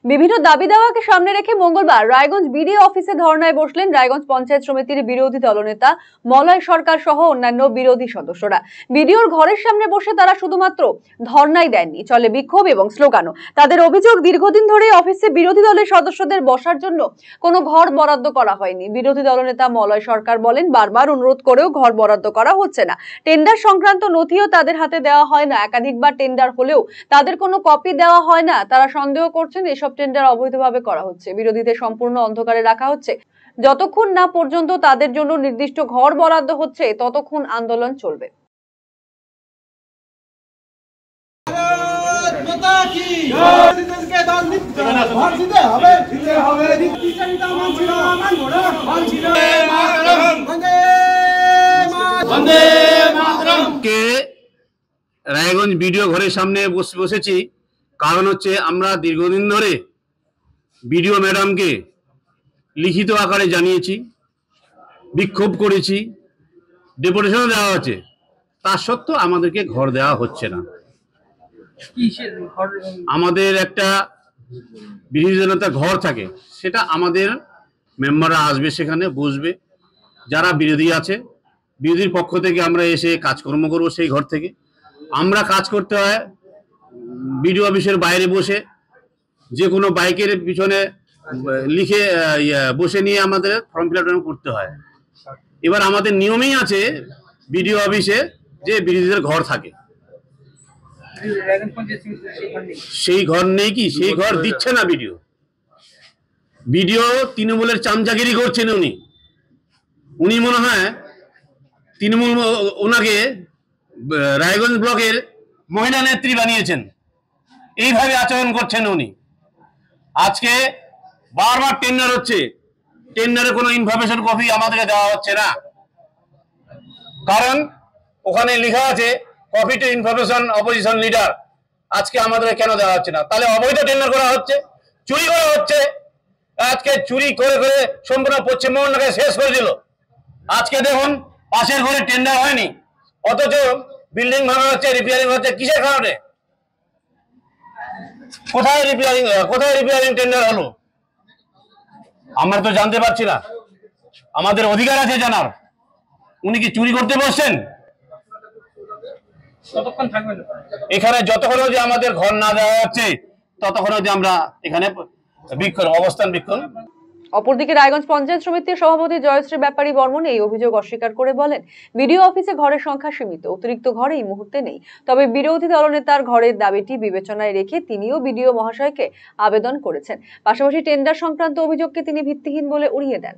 বিভিন্ন দাবি দাওয়াকে সামনে রেখে মঙ্গলবার রায়গঞ্জ বিডিও অফিসে ধর্নায় বসলেন রায়গঞ্জ পঞ্চায়েত সমিতির বিরোধী দলনেতা মলয় সরকার সহ অন্যান্য বিরোধী সদস্যরা। বিডিওর ঘরের সামনে বসে তারা শুধুমাত্র ধর্নাই দেননি, চলে বিক্ষোভ এবং স্লোগানও। তাদের অভিযোগ, দীর্ঘদিন ধরে অফিসে বিরোধী দলের সদস্যদের বসার জন্য কোনো ঘর বরাদ্দ করা হয়নি। বিরোধী দলনেতা মলয় সরকার বলেন, বারবার অনুরোধ করেও ঘর বরাদ্দ করা হচ্ছে না। টেন্ডার সংক্রান্ত নথিও তাদের হাতে দেওয়া হয় না। একাধিকবার টেন্ডার হলেও তাদের কোনো কপি দেওয়া হয় না। তারা সন্দেহ করছেন এসব টেন্ডার অবৈধভাবে করা হচ্ছে। বিরোধীদের সম্পূর্ণ অন্ধকারে রাখা হচ্ছে। যতক্ষণ না পর্যন্ত তাদের জন্য নির্দিষ্ট ঘর বরাদ্দ হচ্ছে ততক্ষণ আন্দোলন চলবে। রায়গঞ্জ বিডিও ঘরের সামনে বসেছি, কারণ হচ্ছে আমরা দীর্ঘদিন ধরে বিডিও ম্যাডামকে লিখিত আকারে জানিয়েছি, বিক্ষোভ করেছি, ডেপুটেশনও দেওয়া হচ্ছে, তা সত্ত্বেও আমাদেরকে ঘর দেওয়া হচ্ছে না। আমাদের একটা বিরোধী দলনেতা ঘর থাকে, সেটা আমাদের মেম্বাররা আসবে, সেখানে বসবে, যারা বিরোধী আছে বিরোধীর পক্ষ থেকে আমরা এসে কাজকর্ম করবো। সেই ঘর থেকে আমরা কাজ করতে হয় বিডিও অফিসের বাইরে বসে, যে কোনো বাইকের পিছনে লিখে বসে নিয়ে আমাদের ফর্ম ফিল আপ করতে হয়। এবার আমাদের নিয়মেই আছে বিডিও অফিসে যে বিরোধীদের ঘর থাকে, সেই ঘর নেই কি, সেই ঘর দিচ্ছে না বিডিও। বিডিও তৃণমূলের চামচাগিরি করছেন। উনি মনে হয় তৃণমূল ওনাকে রায়গঞ্জ ব্লকের মহিলা নেত্রী বানিয়েছেন, এইভাবে আচরণ করছেন উনি। আজকে বারবার টেন্ডার হচ্ছে, টেন্ডারে কোনো ইনফরমেশন কপি আমাদেরকে দেওয়া হচ্ছে না, কারণ ওখানে লেখা আছে copy to information opposition leader. আজকে আমাদের কেন দেওয়া হচ্ছে না? তাহলে অবৈধ টেন্ডার করা হচ্ছে, চুরি করা হচ্ছে। আজকে চুরি করে করে সম্পূর্ণ পশ্চিমবঙ্গটাকে শেষ করে দিল। আজকে দেখুন, পাশের ঘরে টেন্ডার হয়নি, অথচ বিল্ডিং ভাঙা হচ্ছে, রিপেয়ারিং হচ্ছে। কিসের কারণে? কোথায় রিপেয়ারিং টেন্ডার হলো? আমরা তো জানতে পারছি না, আমাদের অধিকার আছে জানার। উনি কি চুরি করতে বসছেন? এখানে যতক্ষণ যে আমাদের ঘর না দেওয়া হচ্ছে ততক্ষণ যে আমরা এখানে অবস্থান বিক্ষোভ। অপরদিকে রায়গঞ্জ পঞ্চায়েত সমিতির সভাপতি জয়শ্রী ব্যাপারী বর্মন এই অভিযোগ অস্বীকার করে বলেন, বিডিও অফিসে ঘরের সংখ্যা সীমিত, অতিরিক্ত ঘর এই মুহূর্তে নেই। তবে বিরোধী দলনেতার ঘরের দাবিটি বিবেচনায় রেখে তিনিও বিডিও মহাশয়কে আবেদন করেছেন। পাশাপাশি টেন্ডার সংক্রান্ত অভিযোগকে তিনি ভিত্তিহীন বলে উড়িয়ে দেন।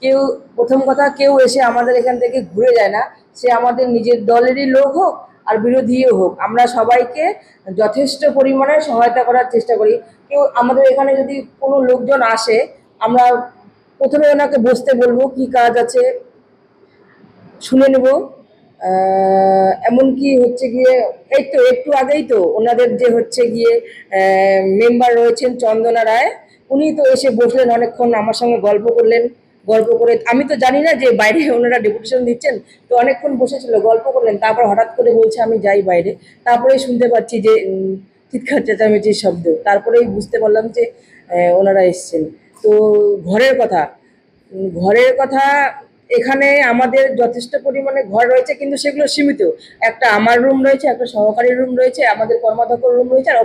কেউ প্রথম কথা, কেউ এসে আমাদের এখান থেকে ঘুরে যায় না, সে আমাদের নিজের দলেরই লোক হোক আর বিরোধীও হোক, আমরা সবাইকে যথেষ্ট পরিমাণে সহায়তা করার চেষ্টা করি। কেউ আমাদের এখানে যদি কোনো লোকজন আসে, আমরা প্রথমে ওনাকে বসতে বলবো, কি কাজ আছে শুনে নেব। এমনকি হচ্ছে গিয়ে এই তো একটু আগেই তো ওনাদের যে হচ্ছে গিয়ে মেম্বার রয়েছেন চন্দনা রায়, উনি তো এসে বসলেন, অনেকক্ষণ আমার সঙ্গে গল্প করলেন। গল্প করে আমি তো জানি না যে বাইরে ওনারা ডেপুটেশন দিচ্ছেন, তো অনেকক্ষণ বসেছিল, গল্প করলেন। তারপর হঠাৎ করে বলছে আমি যাই বাইরে। তারপরেই শুনতে পাচ্ছি যে চিৎকার চেঁচামেচির শব্দ। তারপরেই বুঝতে পারলাম যে ওনারা এসছেন। তো ঘরের কথা এখানে আমাদের যথেষ্ট পরিমাণে ঘর রয়েছে, কিন্তু সেগুলো সীমিত। একটা আমার রুম রয়েছে, একটা সহকারী রুম রয়েছে, আমাদের কর্মাধ্যক্ষ রুম রয়েছে, আর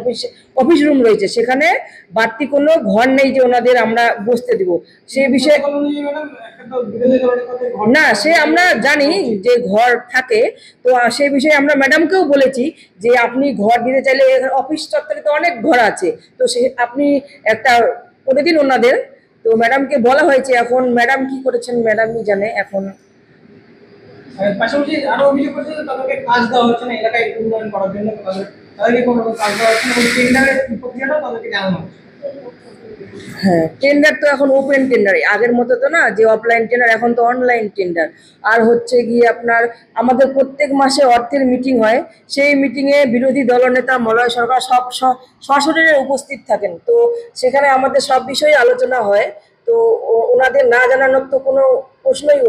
অফিস রুম রয়েছে। সেখানে বাড়তি কোনো ঘর নেই যে ওনাদের আমরা বসতে দিব। সেই বিষয়ে না, সে আমরা জানি যে ঘর থাকে, তো সেই বিষয়ে আমরা ম্যাডামকেও বলেছি যে আপনি ঘর দিতে চাইলে অফিস চত্বরে তো অনেক ঘর আছে, তো সে আপনি একটা করে দিন ওনাদের। তো ম্যাডামকে বলা হয়েছে, এখন ম্যাডাম কি করেছেন ম্যাডামই জানে। এখন পাশাপাশি আরো অভিযোগ করছে যে তাদেরকে কাজ দেওয়া হচ্ছে না, এলাকায় উন্নয়ন করার জন্য তাদেরকে কোনো কাজ দেওয়া হচ্ছে না, এবং টেন্ডারের প্রক্রিয়াটাও তাদেরকে জানানো হচ্ছে। হ্যাঁ, টেন্ডার তো এখন ওপেন টেন্ডার, আগের মতো তো না যে অফলাইন টেন্ডার, এখন তো অনলাইন টেন্ডার। আর হচ্ছে গিয়ে আপনার আমাদের প্রত্যেক মাসে অর্থের মিটিং হয়, সেই মিটিংয়ে বিরোধী দলনেতা মলয় সরকার সব সশরীরে উপস্থিত থাকেন। তো সেখানে আমাদের সব বিষয়ে আলোচনা হয়। তো ওনাদের না জানানোর তো কোনো প্রশ্নই